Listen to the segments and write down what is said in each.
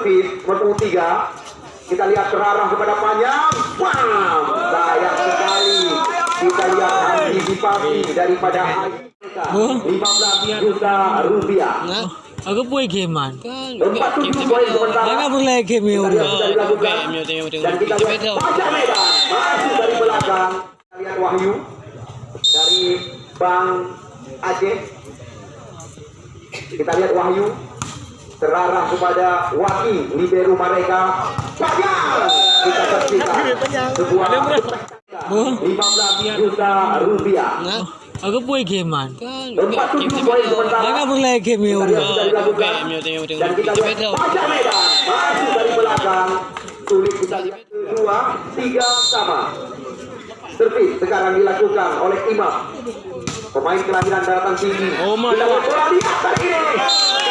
servis nomor 3. Kita lihat terarah kepada panjang. Bam! Sayang sekali. Kita lihat antisipasi daripada 15 juta rupiah. Aku punya gamean. 47 poin sementara. Jangan boleh game ya udah. Dan kita lihat Pacar Medan masuk dari belakang. Kita lihat Wahyu dari Bang Aceh. Kita lihat Wahyu terarah kepada Waki libero mereka. Pajar kita saksikan sebuah 15 juta rupiah. Aku punya gamean. 47 poin sementara. Jangan boleh game ya udah. Dan kita lihat Pacar Medan masuk dari belakang. Sulit kita lihat 2, 3 sama. Servis sekarang dilakukan oleh Imam. Pemain kelahiran daratan tinggi. Kita bola di atas ini.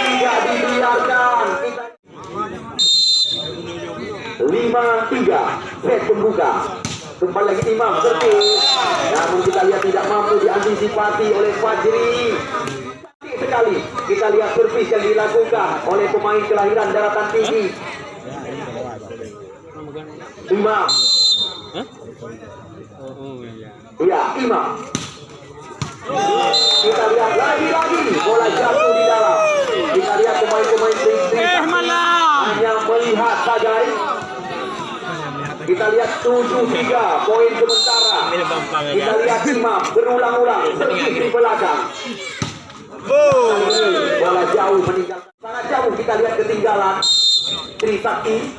Tidak dibiarkan. 5-3 set pembuka. Kembali lagi Imam servis. Namun kita lihat tidak mampu diantisipasi oleh Fajri. Sekali kita lihat servis yang dilakukan oleh pemain kelahiran daratan tinggi. Imam. Iya, Imam. Kita lihat lagi-lagi bola jatuh di dalam. Kita lihat pemain-pemain hanya melihat saja. Kita lihat 7-3 poin sementara. Kita lihat Imam berulang-ulang servis di belakang. Bola jauh meninggalkan. Sangat jauh kita lihat ketinggalan Trisakti.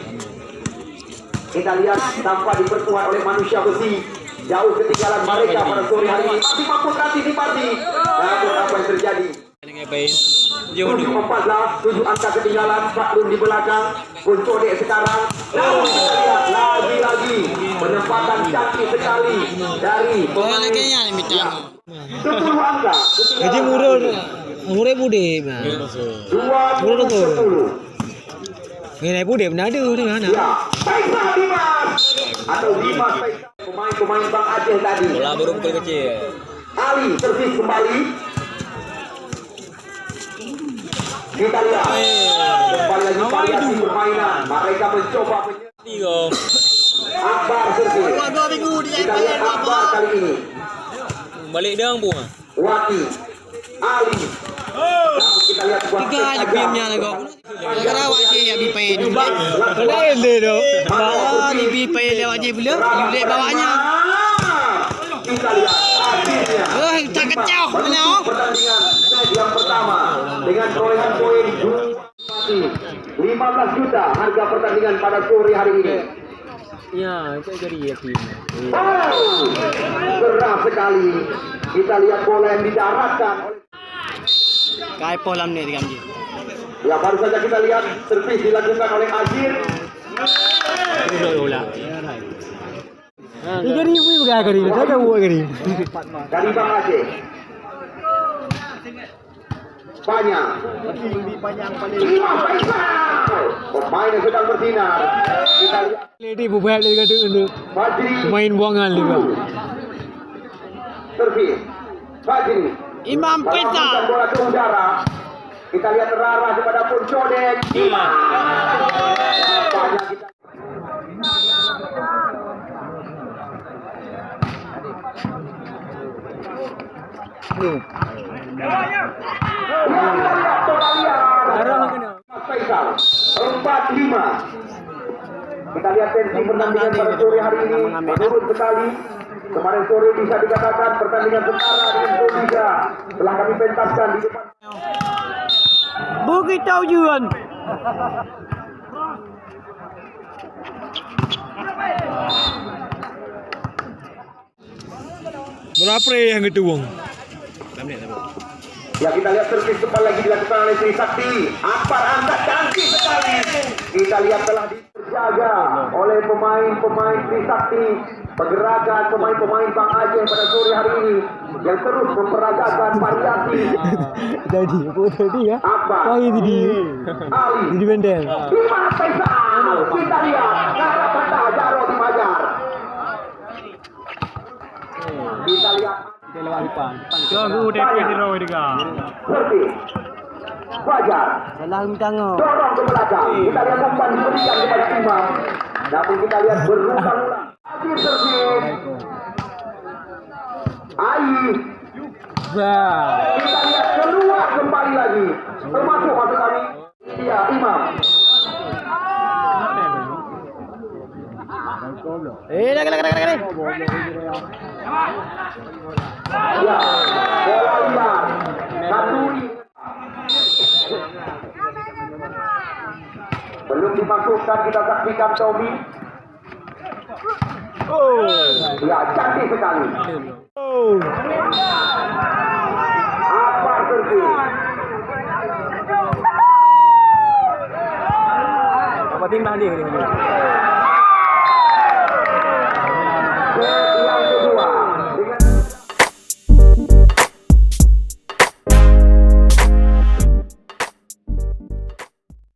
Kita lihat tanpa diperkuat oleh manusia besi. Jauh ketinggalan mereka pada sore hari ini. Masih mampu antisipasi. Namun apa yang terjadi? 7 angka ketinggalan. Fakrun di belakang. Kuncode sekarang. Namun kita lihat lagi-lagi penempatan cantik sekali dari pemain 10 angka. Jadi murah bude. 20-10. Ini bude benar ada di mana? Ya, Faisal Dimas atau Dimas Faisal. Pemain-pemain Bang Aceh tadi. Bola burung kecil. Ali servis kembali. Kita lihat kembali lagi variasi permainan. Mereka mencoba Akbar servis. Kita lihat Akbar kali ini. Balik dong bunga. Wati, Ali. Kita lihat Tiga aja game-nya lah kok. Gara-gara wajib ya bipain. Kenapa ini dong? Bawa ni bipain lewat je pula. Yulet bawahnya. Kita lihat akhirnya. Tak kacau. Mana? Pertandingan yang pertama dengan perolehan poin 15 juta harga pertandingan pada sore hari ini. Ya, itu jadi ya tim. Keras sekali. Kita lihat bola yang didaratkan oleh Kai polam ni digam je. ya baru saja kita lihat servis dilakukan oleh Azir. Bola. Ini ribu berapa kali? Saya buat kali. Dari Bang Aceh. Banyak. Imam Faisal. Pemain yang sedang bersinar. Kita lihat. Lady buat lagi kata untuk Fajri. main buangan juga. Servis. Fajri. Imam Faisal. Bola ke udara. Kita lihat terarah kepada Puncodek. Imam. Banyak kita. Faisal 4-5. Kita lihat tensi pertandingan pada sore hari ini menurun sekali. Kemarin sore bisa dikatakan pertandingan setara dengan Indonesia telah kami pentaskan di depan. Bukit Taujuan. Berapa yang itu uang? Ya kita lihat servis kembali lagi dilakukan oleh Trisakti. Akbar angkat cantik sekali. Kita lihat telah dijaga oleh pemain-pemain Trisakti. Pergerakan pemain-pemain Bang Aceh pada sore hari ini yang terus memperagakan variasi. Jadi, apa tadi ya? Akbar, Oh, ini di Ali, di bendel. Imam Faisal. Kita lihat cara kata Jaro di Majar. Kita lihat. Lewat depan. Aku udah di row juga. Servis. Fajar. Salah minta ngau. Dorong ke belakang. Kita lihat umpan diberikan kepada Imam. Namun kita lihat berulang-ulang. Akhir servis. Ai. Kita lihat keluar kembali lagi. Termasuk masuk kami. Iya, Imam. Dah kena. Ya, bola liar. Katui. Belum dimasukkan, kita saksikan Tommy. Ya, cantik sekali. Apa servis? Apa timbang dia ni?